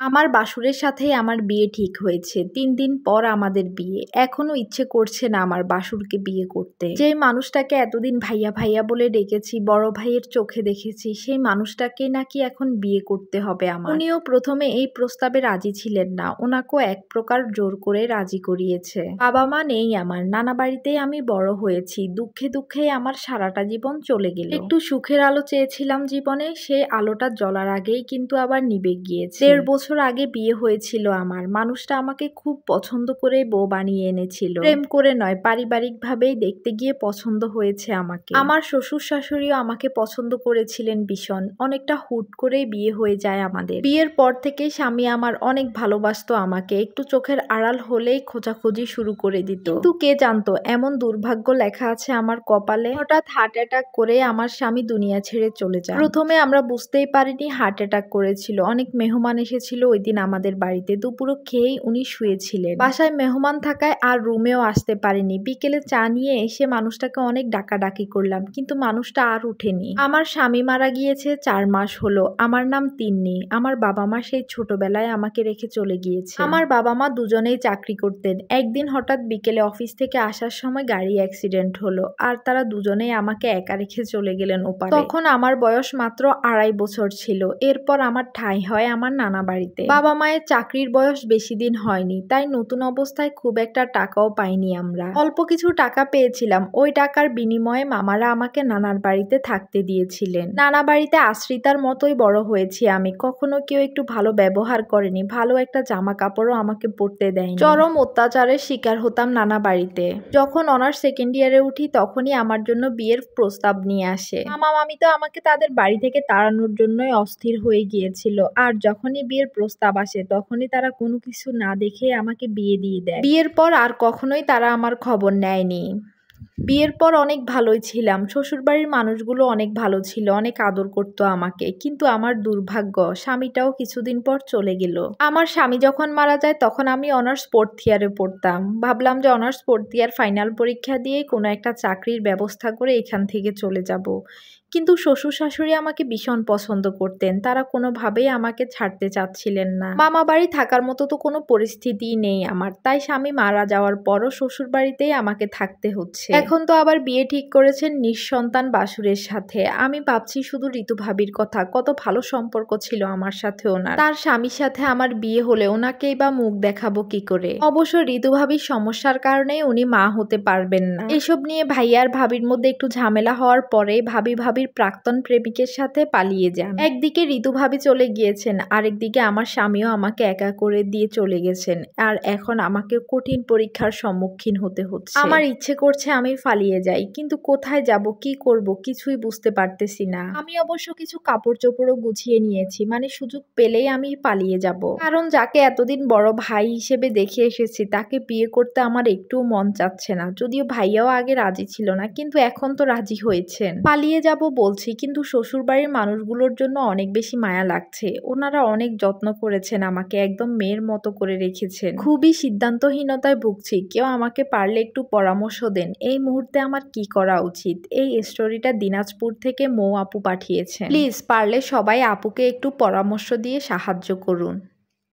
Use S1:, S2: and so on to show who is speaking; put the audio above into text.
S1: আমার বাসুরের সাথেই আমার বিয়ে ঠিক হয়েছে। ৩ দিন পর আমাদের বিয়ে। এখনো ইচ্ছে করছে না আমার বাসুরকে বিয়ে করতে। যেই মানুষটাকে এতদিন ভাইয়া ভাইয়া বলে ডেকেছি, বড় ভাইয়ের চোখে দেখেছি, সেই মানুষটাকে নাকি এখন বিয়ে করতে হবে আমার। উনিও প্রথমে এই প্রস্তাবে রাজি ছিলেন না। ওনাকেও এক প্রকার জোর করে রাজি করিয়েছে। বাবা মা নেই আমার, নানা বাড়িতেই আমি বড় হয়েছি। দুঃখে দুঃখেই আমার সারাটা জীবন চলে গেল। একটু সুখের আলো চেয়েছিলাম জীবনে, সেই আলোটা জ্বলার আগেই কিন্তু আবার নিভে গিয়েছে। ১.৫ বছর আগে বিয়ে হয়েছিল আমার। মানুষটা আমাকে খুব পছন্দ করে বউ বানিয়ে এনেছিল। প্রেম করে নয়, পারিবারিকভাবেই দেখতে গিয়ে পছন্দ হয়েছে আমাকে। আমার শ্বশুর শাশুড়িও আমাকে পছন্দ করেছিলেন ভীষণ। অনেকটা হুট করেই বিয়ে হয়ে যায় আমাদের। বিয়ের পর থেকে স্বামী আমার অনেক ভালোবাসতো আমাকে। একটু চোখের আড়াল হলেই খোঁজাখুঁজি শুরু করে দিত। কিন্তু কে জানতো এমন দুর্ভাগ্য লেখা আছে আমার কপালে। হঠাৎ হার্ট অ্যাটাক করে আমার স্বামী দুনিয়া ছেড়ে চলে যায়। প্রথমে আমরা বুঝতেই পারিনি হার্ট অ্যাটাক করেছিল। অনেক মেহমান এসেছিল ওই দিন আমাদের বাড়িতে। দুপুরও খেয়েই উনি শুয়েছিলেন। বাসায় মেহমান থাকায় আর রুমেও আসতে পারেনি। বিকেলে চা নিয়ে এসে মানুষটাকে অনেক ডাকাডাকি করলাম, কিন্তু মানুষটা আর উঠেনি। আমার স্বামী মারা গিয়েছে ৪ মাস হলো। আমার নাম তিন্নি। আমার বাবা মা সেই ছোটবেলায় আমাকে রেখে চলে গিয়েছে। আমার বাবা মা দুজনেই চাকরি করতেন। একদিন হঠাৎ বিকেলে অফিস থেকে আসার সময় গাড়ি অ্যাক্সিডেন্ট হলো, আর তারা দুজনেই আমাকে একা রেখে চলে গেলেন ওপারে। তখন আমার বয়স মাত্র ২.৫ বছর ছিল। এরপর আমার ঠাঁই হয় আমার নানা বাড়িতে। বাবা মায়ের চাকরির বয়স বেশি দিন হয়নি, তাই নতুন অবস্থায় খুব একটা টাকাও পাইনি আমরা। অল্প কিছু টাকা পেয়েছিলাম। ওই টাকার বিনিময়ে মামারা আমাকে নানার বাড়িতে থাকতে দিয়েছিলেন। নানা বাড়িতে আশ্রিতার মতোই বড় হয়েছি আমি। কখনো কেউ একটু ভালো ব্যবহার করেনি, ভালো একটা জামা কাপড়ও আমাকে পরতে দেয়নি। চরম অত্যাচারের শিকার হতাম নানা বাড়িতে। যখন অনার্স সেকেন্ড ইয়ারে উঠি তখনই আমার জন্য বিয়ের প্রস্তাব নিয়ে আসে। মামা মামি তো আমাকে তাদের বাড়ি থেকে তাড়ানোর জন্যই অস্থির হয়ে গিয়েছিল। আর যখনই বিয়ের প্রস্তাব আসে তখনই তারা কোনো কিছু না দেখে আমাকে বিয়ে দিয়ে দেয়। বিয়ের পর আর কখনোই তারা আমার খবর নেয়নি। বিয়ের পর অনেক ভালোই ছিলাম। শ্বশুরবাড়ির মানুষগুলো অনেক ভালো ছিল, অনেক আদর করতো আমাকে। কিন্তু আমার দুর্ভাগ্য, স্বামীটাও কিছুদিন পর চলে গেল। আমার স্বামী যখন মারা যায় তখন আমি অনার্স 4th ইয়ারে পড়তাম। ভাবলাম যে অনার্স 4th ইয়ার ফাইনাল পরীক্ষা দিয়েই কোনো একটা চাকরির ব্যবস্থা করে এখান থেকে চলে যাব। কিন্তু শ্বশুর শাশুড়ি আমাকে ভীষণ পছন্দ করতেন। তারা কোনোভাবেই আমাকে ছাড়তে চাচ্ছিলেন না। মামা বাড়ি থাকার মতো তো কোনো পরিস্থিতিই নেই আমার, তাই স্বামী মারা যাওয়ার পরও শ্বশুর বাড়িতেই আমাকে থাকতে হচ্ছে। এখন তো আবার বিয়ে ঠিক করেছেন নিঃসন্তান বাসুরের সাথে। আমি ভাবছি শুধু ঋতু ভাবির কথা, কত ভালো সম্পর্ক ছিল আমার সাথে ওনার। তার স্বামীর সাথে আমার বিয়ে হলে ওনাকেই বা মুখ দেখাবো কি করে। অবশ্য ঋতু ভাবির সমস্যার কারণেই উনি মা হতে পারবেন না। এসব নিয়ে ভাইয়া আর ভাবির মধ্যে একটু ঝামেলা হওয়ার পরে ভাবির প্রাক্তন প্রেমিকের সাথে পালিয়ে যান। একদিকে ঋতু ভাবি চলে গিয়েছেন, আরেকদিকে আমার স্বামীও আমাকে একা করে দিয়ে চলে গেছেন। আর এখন আমাকে কঠিন পরীক্ষার সম্মুখীন হতে হচ্ছে। আমার ইচ্ছে করছে আমি পালিয়ে যাই, কিন্তু কোথায় যাব, কি করব কিছুই বুঝতে পারতেছি না। আমি অবশ্য কিছু কাপড় চোপড়ও গুছিয়ে নিয়েছি, মানে সুযোগ পেলেই আমি পালিয়ে যাব। কারণ যাকে এতদিন বড় ভাই হিসেবে দেখে এসেছি তাকে বিয়ে করতে আমার একটুও মন চাচ্ছে না। যদিও ভাইয়াও আগে রাজি ছিল না, কিন্তু এখন তো রাজি হয়েছেন। পালিয়ে যাব বলছি, কিন্তু শ্বশুরবাড়ির মানুষগুলোর জন্য অনেক বেশি মায়া লাগছে। ওনারা অনেক যত্ন করেছেন আমাকে, একদম মেয়ের মতো করে রেখেছেন। খুবই সিদ্ধান্তহীনতায় ভুগছি। কেউ আমাকে পারলে একটু পরামর্শ দেন, এই মুহূর্তে আমার কি করা উচিত। এই স্টোরিটা দিনাজপুর থেকে মৌ আপু পাঠিয়েছেন। প্লিজ পারলে সবাই আপুকে একটু পরামর্শ দিয়ে সাহায্য করুন।